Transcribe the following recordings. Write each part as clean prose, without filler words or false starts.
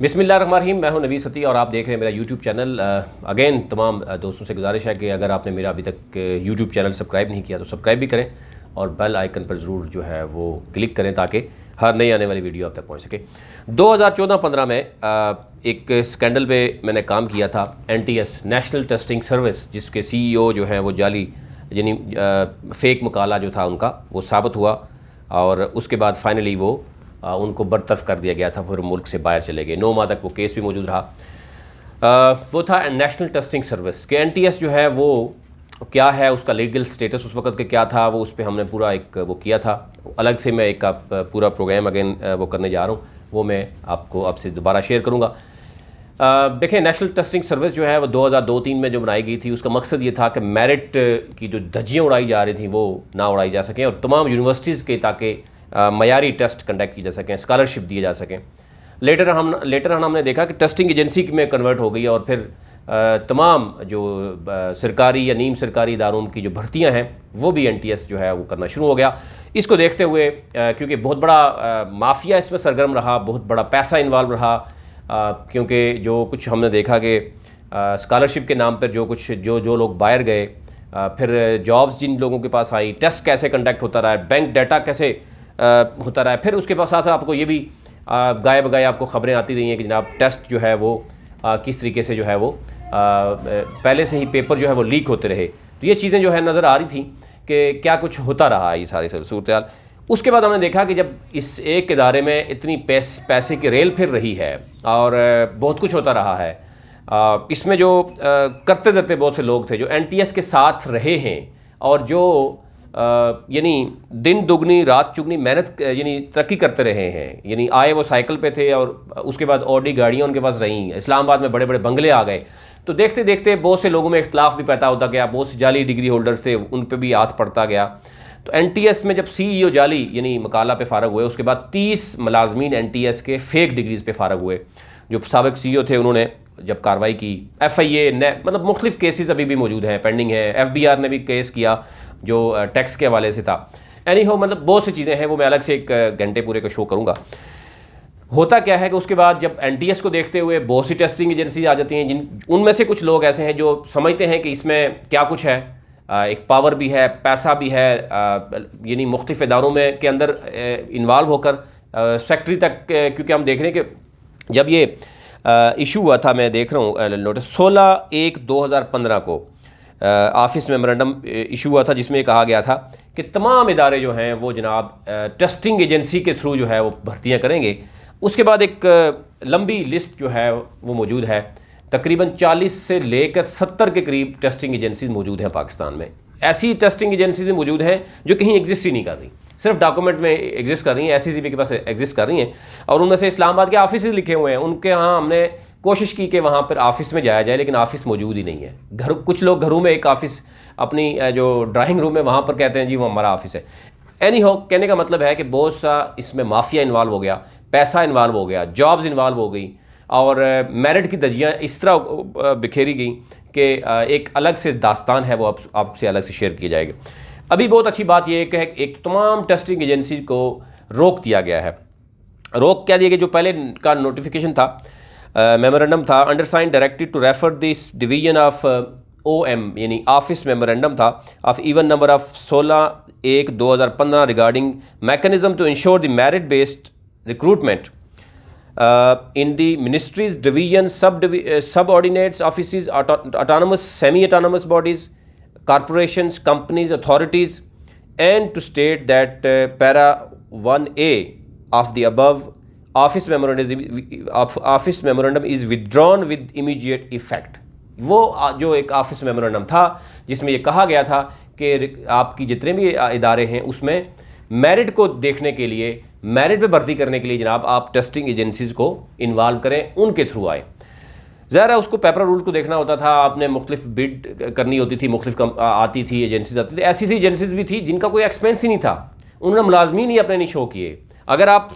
बिस्मिल्लाहिर्रहमानिर्रहीम। मैं हूं नबी सती और आप देख रहे हैं मेरा यूट्यूब चैनल। अगेन तमाम दोस्तों से गुजारिश है कि अगर आपने मेरा अभी तक यूट्यूब चैनल सब्सक्राइब नहीं किया तो सब्सक्राइब भी करें और बेल आइकन पर ज़रूर जो है वो क्लिक करें ताकि हर नई आने वाली वीडियो आप तक पहुंच सके। 2014-15 में एक स्कैंडल पे मैंने काम किया था, NTS नेशनल टेस्टिंग सर्विस, जिसके CEO जो हैं वो जाली यानी फ़ेक मुकाला जो था उनका वो साबित हुआ और उसके बाद फाइनली वो उनको बरतरफ कर दिया गया था, फिर मुल्क से बाहर चले गए। 9 माह तक वो केस भी मौजूद रहा। वो था नेशनल टेस्टिंग सर्विस के NTS जो है वो क्या है, उसका लीगल स्टेटस उस वक्त के क्या था, वो उस पर हमने पूरा एक वो किया था। अलग से मैं एक पूरा प्रोग्राम अगेन वो करने जा रहा हूँ, वो मैं आपको आपसे दोबारा शेयर करूँगा। देखें, नेशनल टेस्टिंग सर्विस जो है वो 2002-3 में जो बनाई गई थी, उसका मकसद ये था कि मेरिट की जो धज्जियाँ उड़ाई जा रही थी वो ना उड़ाई जा सकें और तमाम यूनिवर्सिटीज़ के ताकि मयारी टेस्ट कंडक्ट की जा सकें, स्कॉलरशिप दिए जा सकें। लेटर हमने देखा कि टेस्टिंग एजेंसी में कन्वर्ट हो गई और फिर तमाम जो सरकारी या नीम सरकारी इदारों की जो भर्तियां हैं वो भी NTS जो है वो करना शुरू हो गया। इसको देखते हुए क्योंकि बहुत बड़ा माफिया इसमें सरगर्म रहा, बहुत बड़ा पैसा इन्वॉल्व रहा, क्योंकि जो कुछ हमने देखा कि स्कॉलरशिप के नाम पर जो लोग बाहर गए, फिर जॉब्स जिन लोगों के पास आई, टेस्ट कैसे कंडक्ट होता रहा, बैंक डाटा कैसे होता रहा है, फिर उसके पास साथ साथ आपको ये भी गाये बगाए आपको ख़बरें आती रही हैं कि जनाब टेस्ट जो है वो किस तरीके से जो है वो पहले से ही पेपर जो है वो लीक होते रहे। तो ये चीज़ें जो है नज़र आ रही थी कि क्या कुछ होता रहा ये सारी सूरत हाल। उसके बाद हमने देखा कि जब इस एक इदारे में इतनी पैसे की रेल फिर रही है और बहुत कुछ होता रहा है, इसमें जो करते धरते बहुत से लोग थे जो NTS के साथ रहे हैं और जो यानी दिन दुगनी रात चुगनी मेहनत यानी तरक्की करते रहे हैं, यानी आए वो साइकिल पे थे और उसके बाद ऑडी गाड़ियाँ उनके पास रहीं, इस्लामाबाद में बड़े बड़े बंगले आ गए। तो देखते देखते बहुत से लोगों में इख्तलाफ भी पैदा होता गया, बहुत से जाली डिग्री होल्डर्स थे उन पे भी हाथ पड़ता गया। तो NTS में जब CEO जाली यानी मकाला पे फारग हुए, उसके बाद 30 मुलाजमीन NTS के फेक डिग्रीज़ पे फारग हुए। जो साबिक CEO थे उन्होंने जब कार्रवाई की, FIA ने मतलब मुख्तलिफ केसेस अभी भी मौजूद हैं, पेंडिंग है। FBR ने भी केस किया जो टैक्स के हवाले से था। एनीहो मतलब बहुत सी चीज़ें हैं, वो मैं अलग से एक घंटे पूरे का शो करूँगा। होता क्या है कि उसके बाद जब NTS को देखते हुए बहुत सी टेस्टिंग एजेंसी आ जाती हैं, जिन उनमें से कुछ लोग ऐसे हैं जो समझते हैं कि इसमें क्या कुछ है, एक पावर भी है, पैसा भी है, यानी मुख्तलिफ इदारों में के अंदर इन्वॉल्व होकर सेक्रेटरी तक, क्योंकि हम देख रहे हैं कि जब ये इशू हुआ था, मैं देख रहा हूँ नोटिस 16/1/2015 को ऑफिस मेमोरेंडम इशू हुआ था जिसमें कहा गया था कि तमाम इदारे जो हैं वो जनाब टेस्टिंग एजेंसी के थ्रू जो है वो भर्तियां करेंगे। उसके बाद एक लंबी लिस्ट जो है वो मौजूद है, तकरीबन 40 से लेकर 70 के करीब टेस्टिंग एजेंसीज मौजूद हैं पाकिस्तान में। ऐसी टेस्टिंग एजेंसीज मौजूद हैं जो कहीं एग्जिस्ट ही नहीं कर रही, सिर्फ डॉक्यूमेंट में एग्जिस्ट कर रही हैं, SCCB के पास एग्जिस्ट कर रही हैं और उनमें से इस्लामाबाद के ऑफिस लिखे हुए हैं। उनके यहाँ हमने कोशिश की कि वहाँ पर ऑफिस में जाया जाए, लेकिन ऑफिस मौजूद ही नहीं है। कुछ लोग घरों में एक ऑफिस अपनी जो ड्राइंग रूम है वहाँ पर कहते हैं जी वो हमारा ऑफिस है। एनीहो, कहने का मतलब है कि बहुत सा इसमें माफिया इन्वॉल्व हो गया, पैसा इन्वॉल्व हो गया, जॉब्स इन्वॉल्व हो गई और मेरिट की धज्जियाँ इस तरह बिखेरी गई कि एक अलग से दास्तान है वो आपसे अलग से शेयर किया जाएगा। अभी बहुत अच्छी बात यह है कि एक तमाम टेस्टिंग एजेंसी को रोक दिया गया है। रोक क्या दिया गया, जो पहले का नोटिफिकेशन था, मेमोरेंडम था, undersign directed to refer this division of OM यानी ऑफिस मेमोरेंडम था of even number of 16/1/2015 regarding mechanism to ensure the merit based recruitment in the ministries, division, subordinates offices, autonomous, semi-autonomous bodies, corporations, companies, authorities, and to state that para 1A of the above office memorandum is withdrawn with immediate effect। वो जो एक office memorandum था जिसमें ये कहा गया था कि आपकी जितने भी इदारे हैं उसमें मेरिट को देखने के लिए, मेरिट पे भर्ती करने के लिए जनाब आप टेस्टिंग एजेंसीज़ को इन्वॉल्व करें, उनके थ्रू आए। ज़ाहिर है उसको पेपर रूल को देखना होता था, आपने मुख्तलिफ बिड करनी होती थी, मुख्तलिफ आती थी एजेंसीज आती थी। ऐसी सी एजेंसीज भी थी जिनका कोई एक्सपेंस ही नहीं था, उन्होंने मुलाजमीन ही अपने नहीं शो किए। अगर आप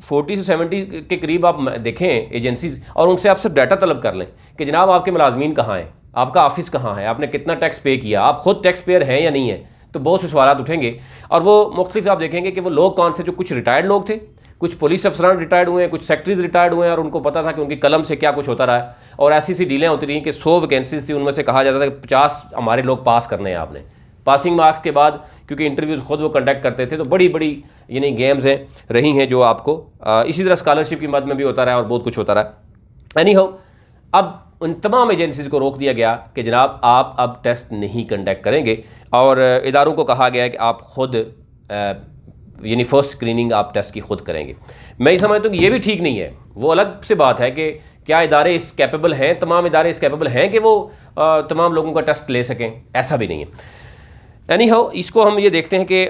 40 से 70 के करीब आप देखें एजेंसीज और उनसे आप सिर्फ डाटा तलब कर लें कि जनाब आपके मुलाजमीन कहाँ हैं, आपका ऑफिस कहाँ है, आपने कितना टैक्स पे किया, आप खुद टैक्स पेयर हैं या नहीं है, तो बहुत से सवाल उठेंगे। और वो मुख्तलिफ आप देखेंगे कि वो लोग कौन से, जो कुछ रिटायर्ड लोग थे, कुछ पुलिस अफसरान रिटायर्ड हुए हैं, कुछ सेक्रेटरीज रिटायर्ड हुए हैं, और उनको पता था कि उनकी कलम से क्या कुछ होता रहा है। और ऐसी डीलें होती रही कि 100 वैकेंसीज थी, उनमें से कहा जाता था कि 50 हमारे लोग पास करने हैं आपने। पासिंग मार्क्स के बाद क्योंकि इंटरव्यूज़ खुद वो कंडक्ट करते थे, तो बड़ी बड़ी यानी गेम्स हैं रही हैं जो आपको इसी तरह स्कॉलरशिप की मद में भी होता रहा और बहुत कुछ होता रहा। एनी हाउ, अब उन तमाम एजेंसीज़ को रोक दिया गया कि जनाब आप अब टेस्ट नहीं कंडक्ट करेंगे, और इदारों को कहा गया है कि आप खुद यानी फ़र्स्ट स्क्रीनिंग आप टेस्ट की खुद करेंगे। मैं ये समझता हूँ कि ये भी ठीक नहीं है। वो अलग से बात है कि क्या इदारे इस कैपेबल हैं, तमाम इदारे इस कैपेबल हैं कि वो तमाम लोगों का टेस्ट ले सकें, ऐसा भी नहीं है। एनी हाउ, इसको हम ये देखते हैं कि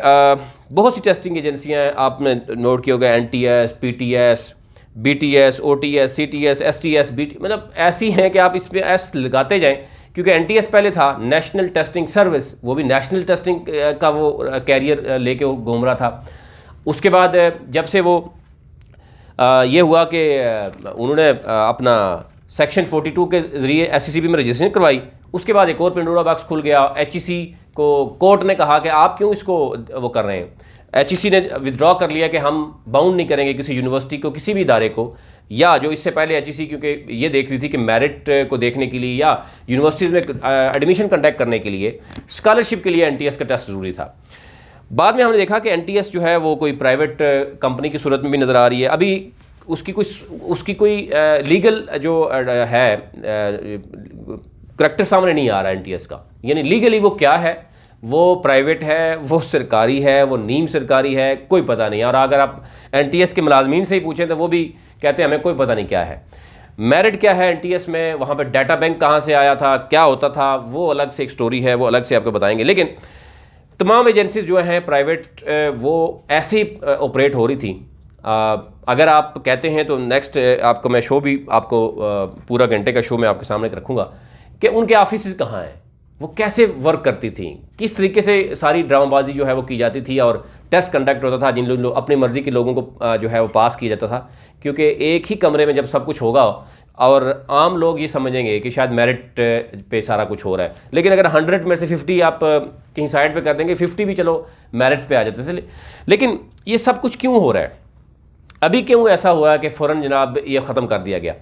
बहुत सी टेस्टिंग एजेंसियाँ हैं, आपने नोट किया होगा, NTS, PTS, BTS, OTS, CTS, STS, मतलब ऐसी हैं कि आप इस पर एस लगाते जाएं, क्योंकि NTS पहले था नेशनल टेस्टिंग सर्विस, वो भी नेशनल टेस्टिंग का वो कैरियर लेके वो घूम रहा था। उसके बाद जब से वो ये हुआ कि उन्होंने अपना सेक्शन 42 के ज़रिए SCCP में रजिस्ट्रेशन करवाई, उसके बाद एक और पेंडोरा बॉक्स खुल गया। HEC को कोर्ट ने कहा कि आप क्यों इसको वो कर रहे हैं। HEC ने विदड्रॉ कर लिया कि हम बाउंड नहीं करेंगे किसी यूनिवर्सिटी को, किसी भी इदारे को, या जो इससे पहले HEC क्योंकि ये देख रही थी कि मेरिट को देखने के लिए या यूनिवर्सिटीज़ में एडमिशन कंडक्ट करने के लिए स्कॉलरशिप के लिए NTS का टेस्ट ज़रूरी था। बाद में हमने देखा कि NTS जो है वो कोई प्राइवेट कंपनी की सूरत में भी नज़र आ रही है। अभी उसकी कोई लीगल जो है करैक्टर सामने नहीं आ रहा है NTS का, यानी लीगली वो क्या है, वो प्राइवेट है, वो सरकारी है, वो नीम सरकारी है, कोई पता नहीं। और अगर आप NTS के मुलाजमीन से ही पूछें तो वो भी कहते हैं हमें कोई पता नहीं क्या है। मेरिट क्या है NTS में, वहाँ पे डाटा बैंक कहाँ से आया था, क्या होता था, वो अलग से एक स्टोरी है, वो अलग से आपको बताएंगे। लेकिन तमाम एजेंसीज जो हैं प्राइवेट, वो ऐसे ही ऑपरेट हो रही थी। अगर आप कहते हैं तो नेक्स्ट आपको मैं शो भी आपको पूरा घंटे का शो मैं आपके सामने रखूँगा कि उनके ऑफिस कहाँ हैं, वो कैसे वर्क करती थी, किस तरीके से सारी ड्रामाबाजी जो है वो की जाती थी, और टेस्ट कंडक्ट होता था जिन लोग अपनी मर्ज़ी के लोगों को जो है वो पास किया जाता था। क्योंकि एक ही कमरे में जब सब कुछ होगा और आम लोग ये समझेंगे कि शायद मेरिट पे सारा कुछ हो रहा है, लेकिन अगर 100 में से 50 आप कहीं साइड पे कर देंगे, 50 भी चलो मेरिट्स पे आ जाते थे। लेकिन ये सब कुछ क्यों हो रहा है, अभी क्यों ऐसा हुआ कि फ़ौरन जनाब ये ख़त्म कर दिया गया।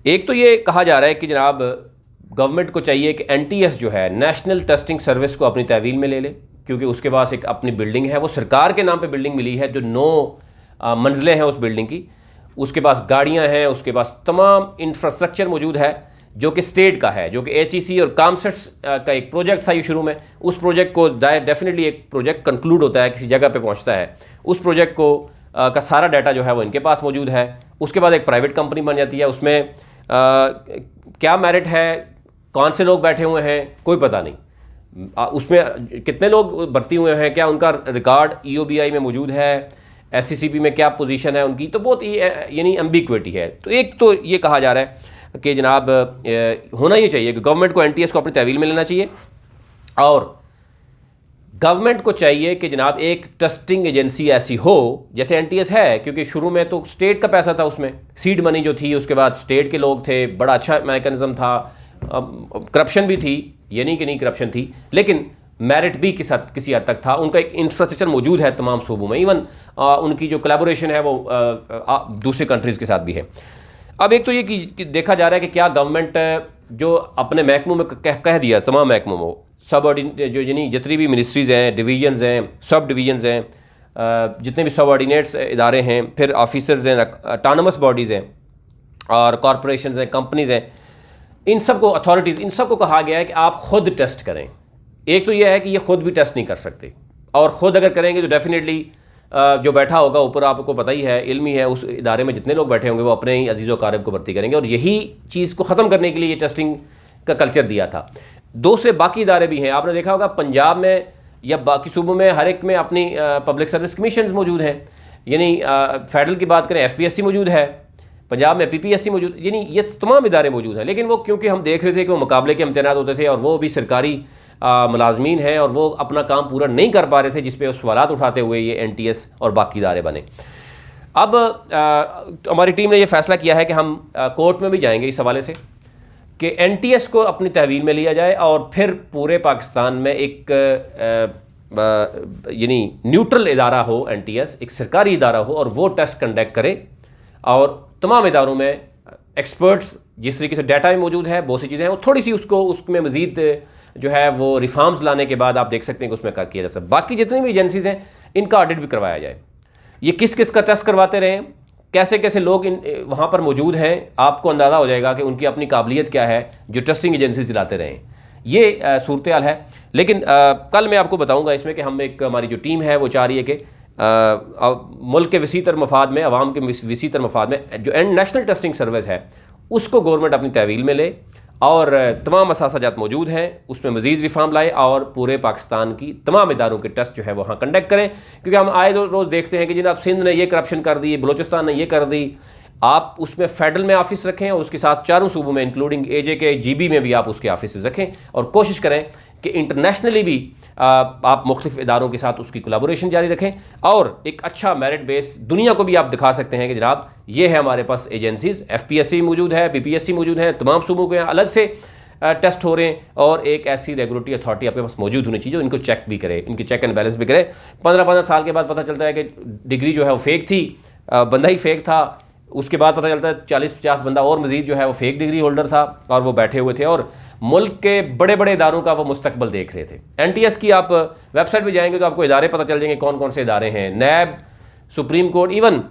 एक तो ये कहा जा रहा है कि जनाब गवर्नमेंट को चाहिए कि NTS जो है नेशनल टेस्टिंग सर्विस को अपनी तहवील में ले ले, क्योंकि उसके पास एक अपनी बिल्डिंग है, वो सरकार के नाम पे बिल्डिंग मिली है जो 9 मंजिलें हैं उस बिल्डिंग की, उसके पास गाड़ियां हैं, उसके पास तमाम इंफ्रास्ट्रक्चर मौजूद है जो कि स्टेट का है, जो कि HEC और कामसेट्स का एक प्रोजेक्ट था ये शुरू में। उस प्रोजेक्ट को डेफिनेटली एक प्रोजेक्ट कंक्लूड होता है, किसी जगह पर पहुँचता है, उस प्रोजेक्ट को का सारा डाटा जो है वो इनके पास मौजूद है। उसके बाद एक प्राइवेट कंपनी बन जाती है, उसमें क्या मेरिट है, कौन से लोग बैठे हुए हैं, कोई पता नहीं, उसमें कितने लोग भर्ती हुए हैं, क्या उनका रिकॉर्ड EOBI में मौजूद है, SCCP में क्या पोजीशन है उनकी, तो बहुत यानी एम्बिग्विटी है। तो एक तो ये कहा जा रहा है कि जनाब होना ये चाहिए कि गवर्नमेंट को NTS को अपनी तहवील में लेना चाहिए, और गवर्नमेंट को चाहिए कि जनाब एक टेस्टिंग एजेंसी ऐसी हो जैसे NTS है, क्योंकि शुरू में तो स्टेट का पैसा था, उसमें सीड मनी जो थी, उसके बाद स्टेट के लोग थे, बड़ा अच्छा मैकेनिज्म था, करप्शन भी थी, ये नहीं कि नहीं करप्शन थी, लेकिन मेरिट भी किसी हद तक था। उनका एक इंफ्रास्ट्रक्चर मौजूद है तमाम सूबों में, इवन उनकी जो कोलैबोरेशन है वो दूसरे कंट्रीज़ के साथ भी है। अब एक तो ये कि देखा जा रहा है कि क्या गवर्नमेंट जो अपने महकमों में कह दिया, तमाम महकमों में सब जो यानी जितनी भी मिनिस्ट्रीज़ हैं, डिवीजन्स हैं, सब डिवीजन्स हैं, जितने भी सबऑर्डिनेट्स इदारे हैं, फिर ऑफिसर्स हैं, ऑटोनमस बॉडीज़ हैं, और कॉरपोरेशंस हैं, कंपनीज़ हैं, इन सब को अथॉरिटीज़, इन सब को कहा गया है कि आप ख़ुद टेस्ट करें। एक तो यह है कि ये ख़ुद भी टेस्ट नहीं कर सकते, और ख़ुद अगर करेंगे तो डेफिनेटली जो बैठा होगा ऊपर, आपको पता ही है, इल्मी है, उस इदारे में जितने लोग बैठे होंगे वो अपने ही अजीज़ व क़ारिब को भर्ती करेंगे, और यही चीज़ को ख़त्म करने के लिए ये टेस्टिंग का कल्चर दिया था। दूसरे बाकी इदारे भी हैं, आपने देखा होगा पंजाब में या बाकी सूबों में हर एक में अपनी पब्लिक सर्विस कमीशन मौजूद हैं, यानी फेडरल की बात करें FPSC मौजूद है, पंजाब में PPSC मौजूद, यानी ये तमाम इदारे मौजूद हैं। लेकिन वो क्योंकि हम देख रहे थे कि वो मुकाबले के इम्तहानात होते थे और वो भी सरकारी मुलाजमीन हैं और वो अपना काम पूरा नहीं कर पा रहे थे, जिस पे सवालात उठाते हुए ये NTS और बाकी इदारे बने। अब हमारी टीम ने यह फ़ैसला किया है कि हम कोर्ट में भी जाएंगे इस हवाले से कि NTS को अपनी तहवील में लिया जाए और फिर पूरे पाकिस्तान में एक यानी न्यूट्रल इदारा हो, NTS एक सरकारी इदारा हो और वो टेस्ट कंडक्ट करे, और तमाम इदारों में एक्सपर्ट्स जिस तरीके से डाटा में मौजूद है, बहुत सी चीज़ें हैं, वो थोड़ी सी उसमें मज़ीद जो है वो रिफॉर्म्स लाने के बाद आप देख सकते हैं कि उसमें कर किया जा सकता है। बाकी जितनी भी एजेंसीज़ हैं इनका ऑडिट भी करवाया जाए, ये किस किस का टेस्ट करवाते रहें, कैसे कैसे लोग वहाँ पर मौजूद हैं, आपको अंदाज़ा हो जाएगा कि उनकी अपनी काबिलियत क्या है जो टेस्टिंग एजेंसी चलाते रहें। ये सूरत हाल है। लेकिन कल मैं आपको बताऊँगा इसमें कि हम हमारी जो टीम है वो चाह रही है कि मुल्क के वसी तर मफाद में, अवाम के वसी तर मफाद में जो नेशनल टेस्टिंग सर्विस है उसको गवर्नमेंट अपनी तहवील में ले, और तमाम असासाजात मौजूद हैं उसमें मज़ीद रिफॉर्म लाए, और पूरे पाकिस्तान की तमाम इदारों के टेस्ट जो है वहाँ कंडक्ट करें। क्योंकि हम आए रोज़ देखते हैं कि जनाब सिंध ने ये करप्शन कर दी, बलोचिस्तान ने ये कर दी। आप उसमें फेडरल में ऑफिस रखें और उसके साथ चारों सूबों में इंक्लूडिंग AJ के GB में भी आप उसके ऑफिस रखें, और कोशिश करें कि इंटरनेशनली भी आप मुख्तलिफ इदारों के साथ उसकी कोलैबोरेशन जारी रखें, और एक अच्छा मेरिट बेस दुनिया को भी आप दिखा सकते हैं कि जनाब ये है हमारे पास एजेंसीज़, FPSC मौजूद है, PPSC मौजूद है, तमाम सूबों के अलग से टेस्ट हो रहे हैं, और एक ऐसी रेगुलेटरी अथॉरिटी आपके पास मौजूद होनी चाहिए जो इनको चेक भी करे, इनकी चेक एंड बैलेंस भी करे। 15-15 साल के बाद पता चलता है कि डिग्री जो है वो फेक थी, बंदा ही फेक था, उसके बाद पता चलता है 40-50 बंदा और मज़ीद जो है वो फेक डिग्री होल्डर था, और वो बैठे हुए थे और मुल्क के बड़े बड़े इदारों का वो मुस्तकबल देख रहे थे। NTS की आप वेबसाइट पे जाएंगे तो आपको इदारे पता चल जाएंगे कौन कौन से इदारे हैं, नैब, सुप्रीम कोर्ट, इवन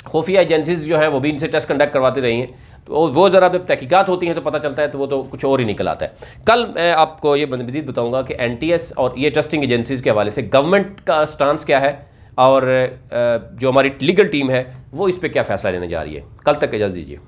खुफिया एजेंसीज जो है वो भी इनसे टेस्ट कंडक्ट करवाती रही हैं। तो वो ज़रा जब तहकीकात होती हैं तो पता चलता है, तो वो तो कुछ और ही निकल आता है। कल मैं आपको ये मज़ीद बताऊँगा कि NTS और ये टेस्टिंग एजेंसीज़ के हवाले से गवर्नमेंट का स्टांस क्या है, और जो हमारी लीगल टीम है वो इस पर क्या फ़ैसला लेने जा रही है। कल तक इजाज़त दीजिए।